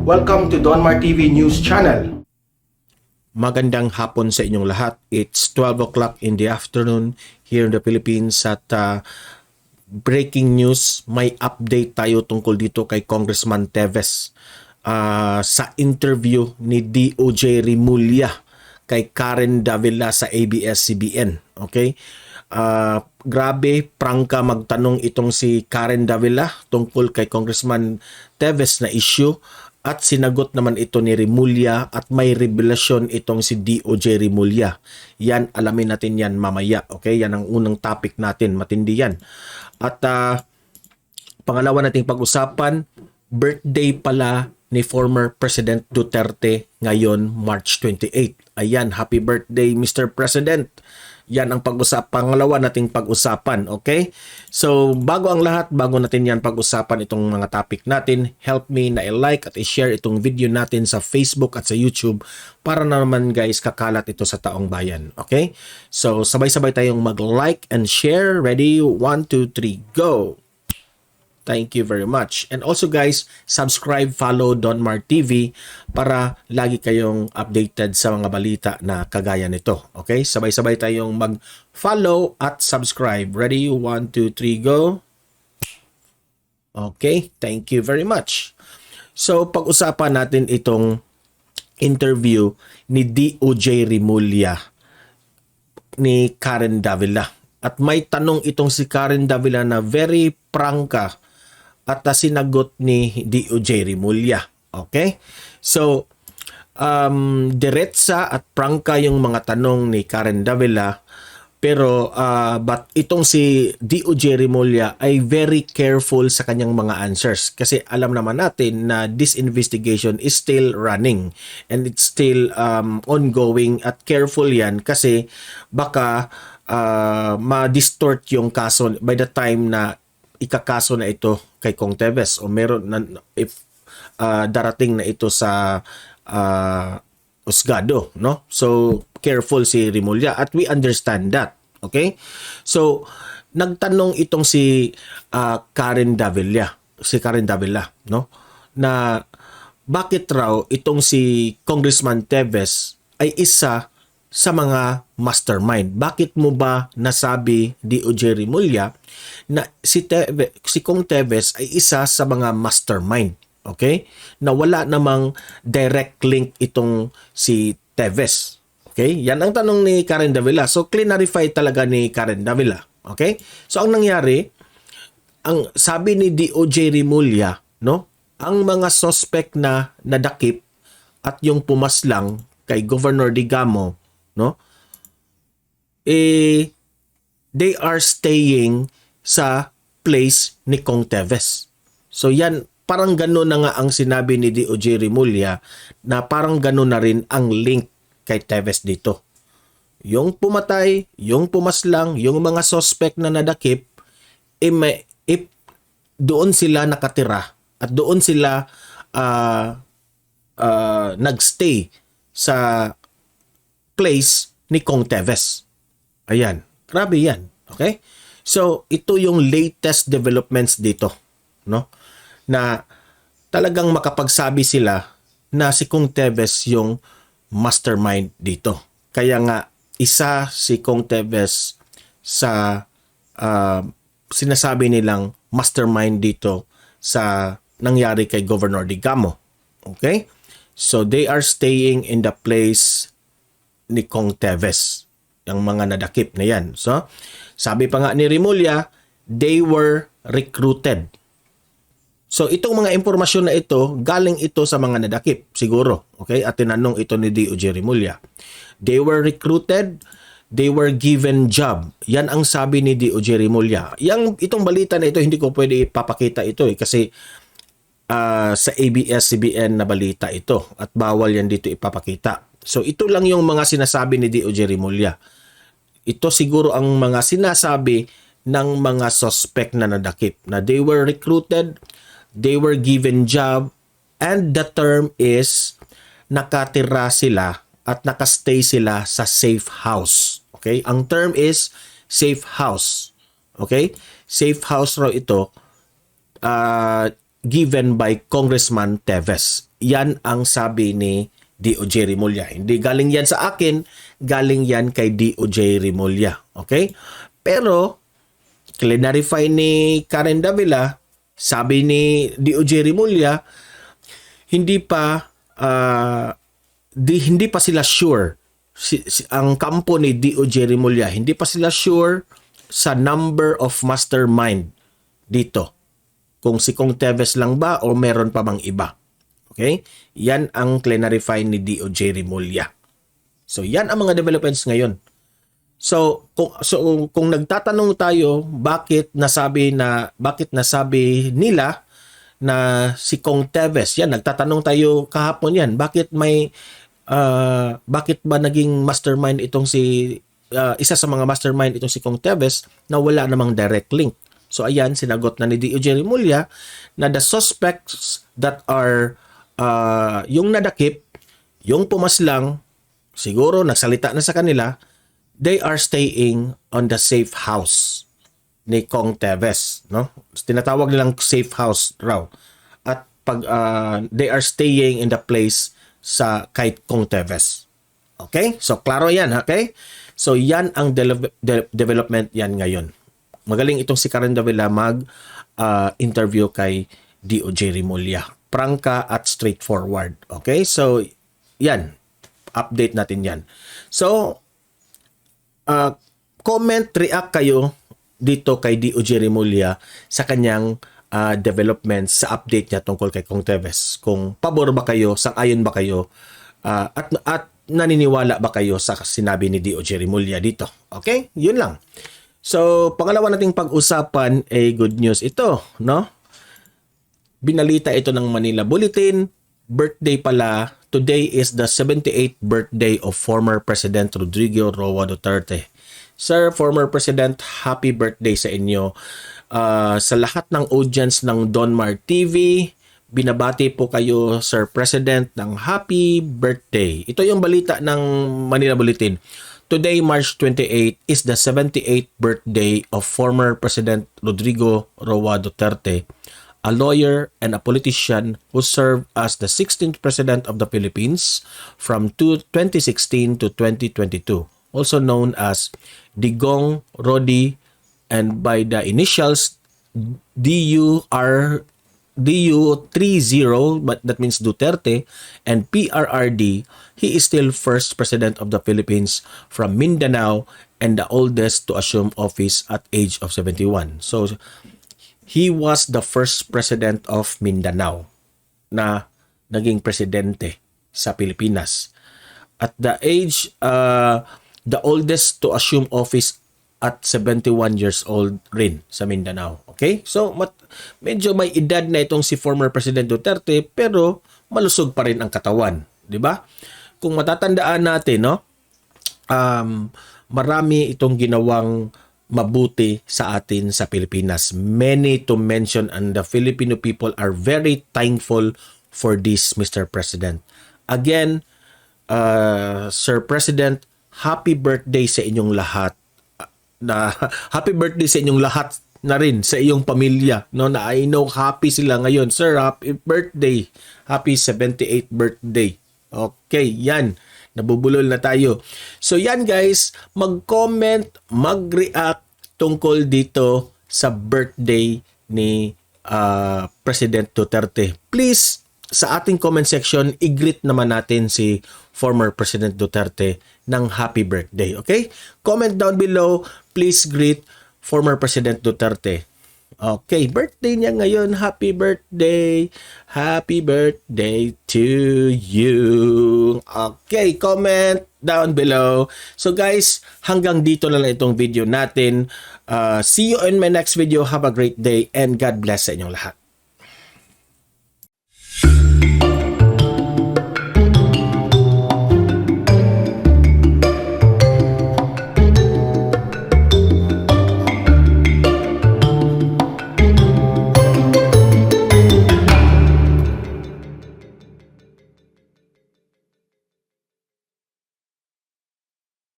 Welcome to Donmar TV News Channel. Magandang hapon sa inyong lahat. It's 12 o'clock in the afternoon here in the Philippines at breaking news, may update tayo tungkol dito kay Congressman Teves sa interview ni DOJ Rimulya kay Karen Davila sa ABS-CBN. Okay? Grabe, prangka magtanong itong si Karen Davila tungkol kay Congressman Teves na issue. At sinagot naman ito ni Rimulya at may revelasyon itong si DOJ Rimulya. Yan, alamin natin yan mamaya. Okay? Yan ang unang topic natin. Matindi yan. At pangalawa nating pag-usapan, birthday pala ni former President Duterte ngayon, March 28. Ayan, happy birthday Mr. President. Yan ang pangalawa nating pag-usapan, okay? So, bago ang lahat, bago natin yan pag-usapan itong mga topic natin, help me na i-like at i-share itong video natin sa Facebook at sa YouTube para na naman guys kakalat ito sa taong bayan, okay? So, sabay-sabay tayong mag-like and share. Ready? 1, 2, 3, go! Thank you very much. And also guys, subscribe, follow Donmar TV para lagi kayong updated sa mga balita na kagaya nito. Okay? Sabay-sabay tayong mag-follow at subscribe. Ready? 1, 2, 3, go! Okay, thank you very much. So, pag-usapan natin itong interview ni DOJ Rimulya ni Karen Davila. At may tanong itong si Karen Davila na very prangka at sinagot ni DOJ Rimulya. Okay? So, diretsa at prangka yung mga tanong ni Karen Davila, pero but itong si DOJ Rimulya ay very careful sa kanyang mga answers kasi alam naman natin na this investigation is still running and it's still ongoing at careful yan kasi baka ma-distort yung kaso by the time na ikakaso na ito kay Kong Teves o meron na, if darating na ito sa husgado, no? So careful si Rimulya at we understand that, okay? So nagtanong itong si Karen Davila, no? Na bakit raw itong si Congressman Teves ay isa sa mga mastermind. Bakit mo ba nasabi DOJ Rimulya na si Kong Teves ay isa sa mga mastermind? Okay? Na wala namang direct link itong si Teves. Okay? Yan ang tanong ni Karen Davila. So, clarify talaga ni Karen Davila. Okay? So, ang nangyari, ang sabi ni DOJ Rimulya, no? Ang mga suspect na nadakip at yung pumaslang kay Governor Digamo, no? They are staying sa place ni Kong Teves. So yan, parang gano'n na nga ang sinabi ni DOJ Rimulya na parang gano'n na rin ang link kay Teves dito. Yung pumatay, yung pumaslang, yung mga suspect na nadakip, doon sila nakatira at doon sila nagstay sa place ni Kong Teves. Ayan. Grabe yan. Okay? So, ito yung latest developments dito. No? Na talagang makapagsabi sila na si Kong Teves yung mastermind dito. Kaya nga, isa si Kong Teves sa sinasabi nilang mastermind dito sa nangyari kay Governor Digamo. Okay? So, they are staying in the place ni Kong Teves, yung mga nadakip na yan. So, sabi pa nga ni Rimulya, they were recruited. So, itong mga impormasyon na ito, galing ito sa mga nadakip, siguro. Okay? At tinanong ito ni DOJ Rimulya. They were recruited, they were given job. Yan ang sabi ni DOJ Rimulya. Itong balita na ito, hindi ko pwede ipapakita ito kasi sa ABS-CBN na balita ito at bawal yan dito ipapakita. So ito lang yung mga sinasabi ni DOJ Rimulya. Ito siguro ang mga sinasabi ng mga suspect na nadakip na they were recruited, they were given job, and the term is nakatira sila at nakastay sila sa safe house. Okay? Ang term is safe house. Okay? Safe house raw ito given by Congressman Teves. yan ang sabi ni DOJ Rimulya. Hindi galing yan sa akin, galing yan kay DOJ Rimulya. Okay? Pero, clarify ni Karen Davila, sabi ni DOJ Rimulya, hindi pa sila sure. Ang kampo ni DOJ Rimulya, hindi pa sila sure sa number of mastermind dito. Kung si Kong Teves lang ba o meron pa bang iba. Okay? Yan ang clarify ni DOJ Rimulya. So, yan ang mga developments ngayon. So kung nagtatanong tayo bakit nasabi nila na si Kong Teves, yan, nagtatanong tayo kahapon yan, bakit ba naging mastermind itong isa sa mga mastermind itong si Kong Teves na wala namang direct link. So ayan, sinagot na ni DOJ Rimulya na the suspects that are yung nadakip, yung pumaslang, siguro nagsalita na sa kanila, they are staying on the safe house ni Kong Teves, no? Tinatawag nilang safe house raw. At pag they are staying in the place sa kay Kong Teves. Okay? So klaro 'yan, okay? So yan ang development yan ngayon. Magaling itong si Karen Davila interview kay DOJ Rimulya. Prangka at straightforward. Okay? So yan, update natin yan. So comment, react kayo dito kay DOJ Rimulya sa kanyang developments sa update niya tungkol kay Kong Teves. Kung pabor ba kayo, sang-ayon ba kayo, at naniniwala ba kayo sa sinabi ni DOJ Rimulya dito. Okay? Yun lang. So, pangalawa nating pag-usapan ay good news ito, no? Binalita ito ng Manila Bulletin. Birthday pala. Today is the 78th birthday of former President Rodrigo Roa Duterte. Sir, former President, happy birthday sa inyo. Sa lahat ng audience ng Donmar TV, binabati po kayo, Sir President, ng happy birthday. Ito yung balita ng Manila Bulletin. Today, March 28, is the 78th birthday of former President Rodrigo Roa Duterte, a lawyer and a politician who served as the 16th President of the Philippines from 2016 to 2022, also known as Digong Rodi, and by the initials DU30, but that means Duterte, and PRRD, he is still first President of the Philippines from Mindanao and the oldest to assume office at age of 71. So, he was the first President of Mindanao na naging presidente sa Pilipinas. At the age, the oldest to assume office at 71 years old rin sa Mindanao. Okay? So, medyo may edad na itong si former President Duterte, pero malusog pa rin ang katawan. Di ba? Kung matatandaan natin, no? Marami itong ginawang mabuti sa atin sa Pilipinas. Many to mention, and the Filipino people are very thankful for this, Mr. President. Again, Sir President, happy birthday sa inyong lahat. Happy birthday sa inyong lahat na rin, sa iyong pamilya, no, na I know happy sila ngayon. Sir, happy birthday. Happy 78th birthday. Okay, yan. Nabubulol na tayo. So yan guys, mag-comment, mag-react tungkol dito sa birthday ni President Duterte. Please, sa ating comment section, i-greet naman natin si former President Duterte ng happy birthday. Okay? Comment down below. Please greet former President Duterte. Okay, birthday niya ngayon. Happy birthday. Happy birthday to you. Okay, comment down below. So guys, hanggang dito na lang itong video natin. See you in my next video. Have a great day and God bless sa inyong lahat.